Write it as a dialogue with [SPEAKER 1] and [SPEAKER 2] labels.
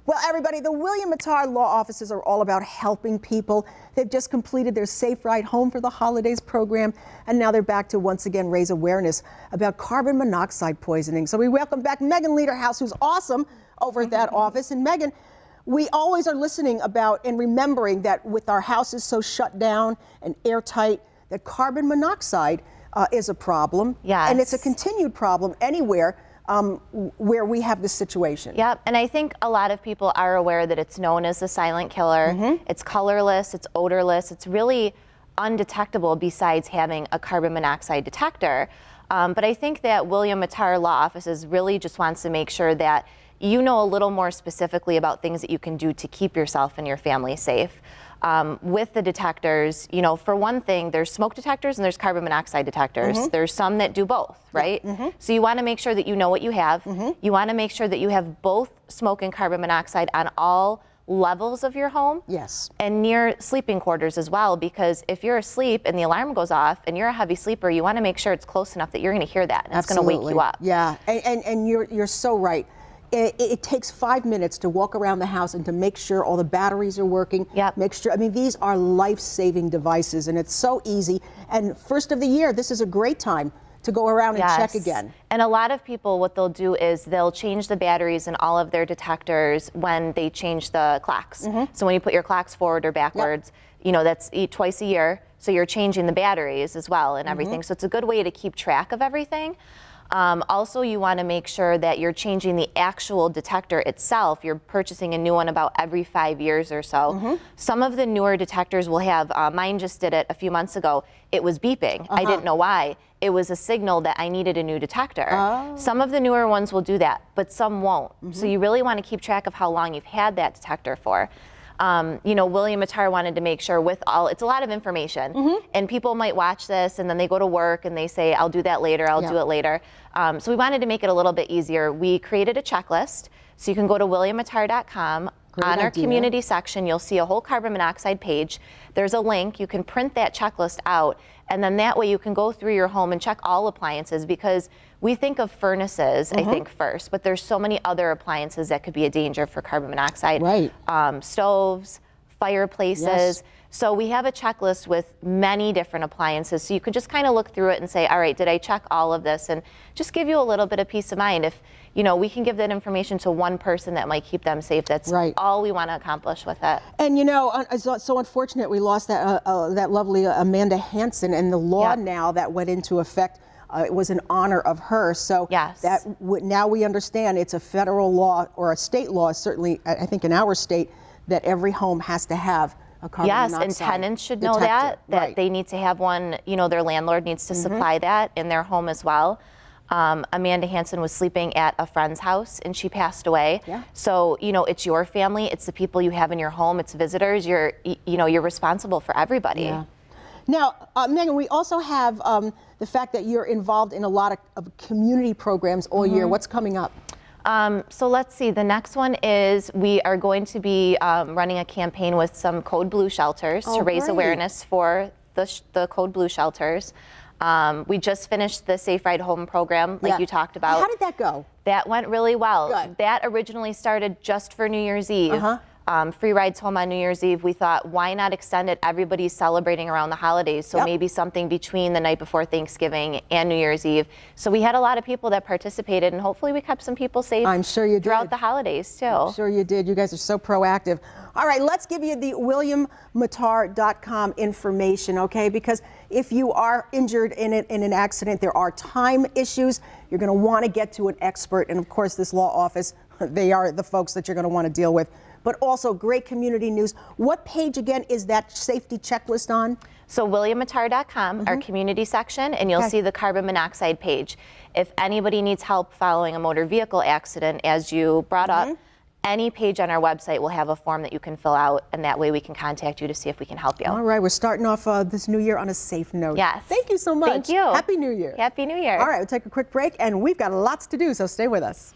[SPEAKER 1] Well, everybody, the William Mattar Law Offices are all about helping people. They've just completed their Safe Ride Home for the Holidays program, and now they're back to once again raise awareness about carbon monoxide poisoning. So we welcome back Megan Lederhouse, who's awesome over at that office. And Megan, we always are listening about and remembering that with our houses so shut down and airtight, that carbon monoxide is a problem.
[SPEAKER 2] Yes.
[SPEAKER 1] And it's a continued problem anywhere where we have this situation.
[SPEAKER 2] Yep, and I think a lot of people are aware that it's known as the silent killer. It's colorless, it's odorless, it's really undetectable besides having a carbon monoxide detector. But I think that William Mattar Law Offices really just wants to make sure that you know a little more specifically about things that you can do to keep yourself and your family safe. With the detectors, you know, for one thing, there's smoke detectors and there's carbon monoxide detectors. There's some that do both, right? So you want to make sure that you know what you have. You want to make sure that you have both smoke and carbon monoxide on all levels of your home.
[SPEAKER 1] Yes.
[SPEAKER 2] And near sleeping quarters as well, because if you're asleep and the alarm goes off and you're a heavy sleeper, you want to make sure it's close enough that you're going to hear that and it's going to wake you up.
[SPEAKER 1] Yeah, and you're so right. It takes 5 minutes to walk around the house and to make sure all the batteries are working.
[SPEAKER 2] Yep.
[SPEAKER 1] Make sure, I mean, these are life-saving devices, and it's so easy. And first of the year, this is a great time to go around and check again.
[SPEAKER 2] And a lot of people, what they'll do is they'll change the batteries in all of their detectors when they change the clocks. So when you put your clocks forward or backwards, you know, that's twice a year. So you're changing the batteries as well and everything. So it's a good way to keep track of everything. Also, you want to make sure that you're changing the actual detector itself. You're purchasing a new one about every 5 years or so. Some of the newer detectors will have, mine just did it a few months ago, it was beeping. I didn't know why. It was a signal that I needed a new detector. Some of the newer ones will do that, but some won't. So you really want to keep track of how long you've had that detector for. You know, William Mattar wanted to make sure with all, it's a lot of information, and people might watch this and then they go to work and they say, I'll do that later, I'll do it later. So we wanted to make it a little bit easier. We created a checklist, so you can go to williammattar.com. On our community section, you'll see a whole carbon monoxide page. There's a link, you can print that checklist out, and then that way you can go through your home and check all appliances, because we think of furnaces, I think, first, but there's so many other appliances that could be a danger for carbon monoxide.
[SPEAKER 1] Right.
[SPEAKER 2] Stoves, fireplaces. So we have a checklist with many different appliances, so you can just kind of look through it and say, all right, did I check all of this? And just give you a little bit of peace of mind. If, you know, we can give that information to one person that might keep them safe. That's all we want to accomplish with it.
[SPEAKER 1] And you know, it's so unfortunate we lost that that lovely Amanda Hansen, and the law now that went into effect, it was in honor of her. So that now we understand it's a federal law or a state law, certainly I think in our state, that every home has to have a carbon monoxide
[SPEAKER 2] and tenants should know
[SPEAKER 1] detector.
[SPEAKER 2] that they need to have one. You know, their landlord needs to supply that in their home as well. Amanda Hansen was sleeping at a friend's house and she passed away. So, you know, it's your family, it's the people you have in your home, it's visitors. You're responsible for everybody.
[SPEAKER 1] Now, Megan, we also have the fact that you're involved in a lot of community programs all year. What's coming up?
[SPEAKER 2] So let's see, the next one is we are going to be running a campaign with some Code Blue shelters to raise awareness for the Code Blue shelters. We just finished the Safe Ride Home program, like you talked about.
[SPEAKER 1] How did that go?
[SPEAKER 2] That went really well.
[SPEAKER 1] Good.
[SPEAKER 2] That originally started just for New Year's Eve. Free rides home on New Year's Eve. We thought, why not extend it? Everybody's celebrating around the holidays, so maybe something between the night before Thanksgiving and New Year's Eve. So we had a lot of people that participated, and hopefully we kept some people safe.
[SPEAKER 1] I'm sure you did.
[SPEAKER 2] Throughout the holidays, too.
[SPEAKER 1] I'm sure you did. You guys are so proactive. All right, let's give you the WilliamMattar.com information, okay? Because if you are injured in an accident, there are time issues. You're going to want to get to an expert, and of course, this law office, they are the folks that you're going to want to deal with. But also great community news. What page again is that safety checklist on?
[SPEAKER 2] So WilliamMattar.com, our community section, and you'll see the carbon monoxide page. If anybody needs help following a motor vehicle accident, as you brought up, any page on our website will have a form that you can fill out, and that way we can contact you to see if we can help you.
[SPEAKER 1] All right, we're starting off this new year on a safe note.
[SPEAKER 2] Yes.
[SPEAKER 1] Thank you so much.
[SPEAKER 2] Thank you.
[SPEAKER 1] Happy New Year.
[SPEAKER 2] Happy New Year.
[SPEAKER 1] All right, we'll take a quick break, and we've got lots to do, so stay with us.